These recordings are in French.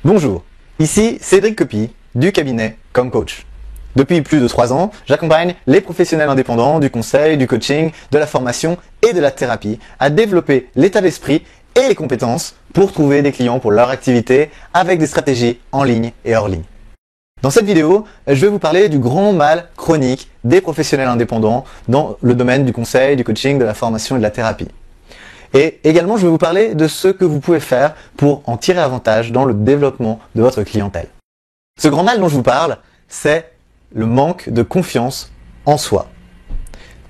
Bonjour, ici Cédric Copy du cabinet Comme Coach. Depuis plus de 3 ans, j'accompagne les professionnels indépendants du conseil, du coaching, de la formation et de la thérapie à développer l'état d'esprit et les compétences pour trouver des clients pour leur activité avec des stratégies en ligne et hors ligne. Dans cette vidéo, je vais vous parler du grand mal chronique des professionnels indépendants dans le domaine du conseil, du coaching, de la formation et de la thérapie. Et également, je vais vous parler de ce que vous pouvez faire pour en tirer avantage dans le développement de votre clientèle. Ce grand mal dont je vous parle, c'est le manque de confiance en soi.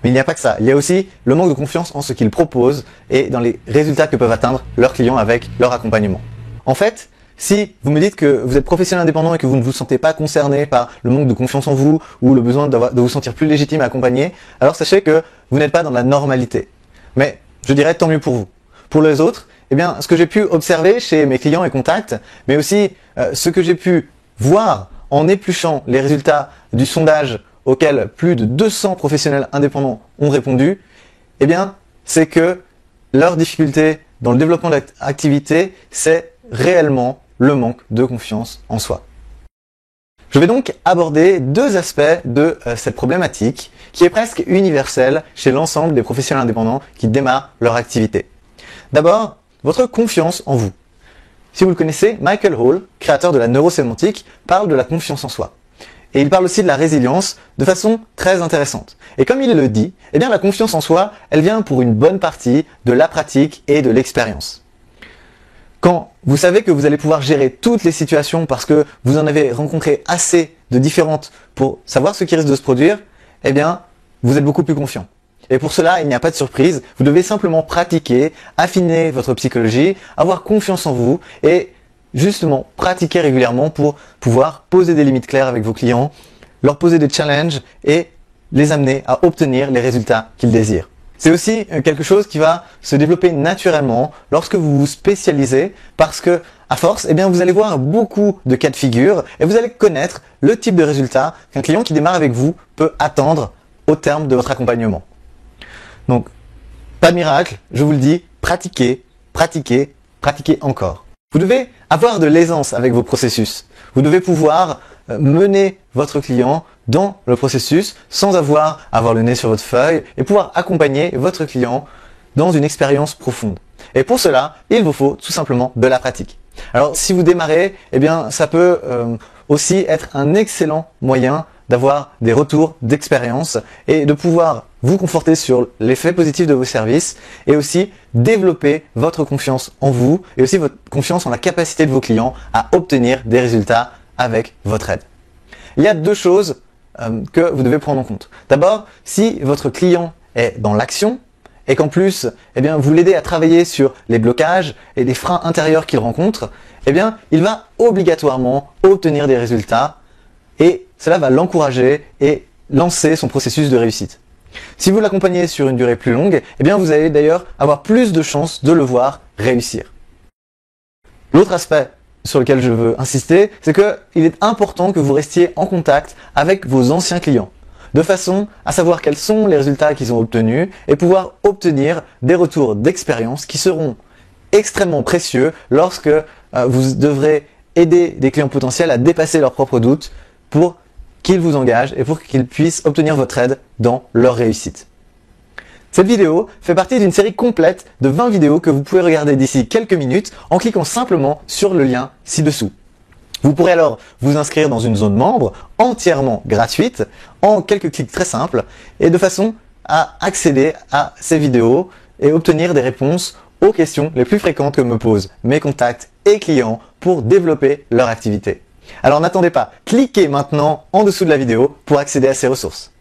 Mais il n'y a pas que ça. Il y a aussi le manque de confiance en ce qu'ils proposent et dans les résultats que peuvent atteindre leurs clients avec leur accompagnement. En fait, si vous me dites que vous êtes professionnel indépendant et que vous ne vous sentez pas concerné par le manque de confiance en vous ou le besoin de vous sentir plus légitime à accompagner, alors sachez que vous n'êtes pas dans la normalité. Mais je dirais tant mieux pour vous. Pour les autres, eh bien, ce que j'ai pu observer chez mes clients et contacts, mais aussi ce que j'ai pu voir en épluchant les résultats du sondage auquel plus de 200 professionnels indépendants ont répondu, eh bien, c'est que leur difficulté dans le développement de l'activité, c'est réellement le manque de confiance en soi. Je vais donc aborder 2 aspects de cette problématique qui est presque universelle chez l'ensemble des professionnels indépendants qui démarrent leur activité. D'abord, votre confiance en vous. Si vous le connaissez, Michael Hall, créateur de la neurosémantique, parle de la confiance en soi. Et il parle aussi de la résilience de façon très intéressante. Et comme il le dit, eh bien la confiance en soi, elle vient pour une bonne partie de la pratique et de l'expérience. Quand vous savez que vous allez pouvoir gérer toutes les situations parce que vous en avez rencontré assez de différentes pour savoir ce qui risque de se produire, eh bien, vous êtes beaucoup plus confiant. Et pour cela, il n'y a pas de surprise. Vous devez simplement pratiquer, affiner votre psychologie, avoir confiance en vous et justement pratiquer régulièrement pour pouvoir poser des limites claires avec vos clients, leur poser des challenges et les amener à obtenir les résultats qu'ils désirent. C'est aussi quelque chose qui va se développer naturellement lorsque vous vous spécialisez parce que, à force, eh bien, vous allez voir beaucoup de cas de figure et vous allez connaître le type de résultat qu'un client qui démarre avec vous peut attendre au terme de votre accompagnement. Donc, pas de miracle, je vous le dis, pratiquez, pratiquez, pratiquez encore. Vous devez avoir de l'aisance avec vos processus. Vous devez pouvoir mener votre client dans le processus sans avoir le nez sur votre feuille et pouvoir accompagner votre client dans une expérience profonde. Et pour cela, il vous faut tout simplement de la pratique. Alors, si vous démarrez, eh bien, ça peut aussi être un excellent moyen d'avoir des retours d'expérience et de pouvoir vous conforter sur l'effet positif de vos services et aussi développer votre confiance en vous et aussi votre confiance en la capacité de vos clients à obtenir des résultats avec votre aide. Il y a 2 choses que vous devez prendre en compte. D'abord, si votre client est dans l'action et qu'en plus, eh bien, vous l'aidez à travailler sur les blocages et les freins intérieurs qu'il rencontre, eh bien, il va obligatoirement obtenir des résultats et cela va l'encourager et lancer son processus de réussite. Si vous l'accompagnez sur une durée plus longue, eh bien, vous allez d'ailleurs avoir plus de chances de le voir réussir. L'autre aspect sur lequel je veux insister, c'est qu'il est important que vous restiez en contact avec vos anciens clients, de façon à savoir quels sont les résultats qu'ils ont obtenus et pouvoir obtenir des retours d'expérience qui seront extrêmement précieux lorsque vous devrez aider des clients potentiels à dépasser leurs propres doutes pour qu'ils vous engagent et pour qu'ils puissent obtenir votre aide dans leur réussite. Cette vidéo fait partie d'une série complète de 20 vidéos que vous pouvez regarder d'ici quelques minutes en cliquant simplement sur le lien ci-dessous. Vous pourrez alors vous inscrire dans une zone membre entièrement gratuite en quelques clics très simples et de façon à accéder à ces vidéos et obtenir des réponses aux questions les plus fréquentes que me posent mes contacts et clients pour développer leur activité. Alors n'attendez pas, cliquez maintenant en dessous de la vidéo pour accéder à ces ressources.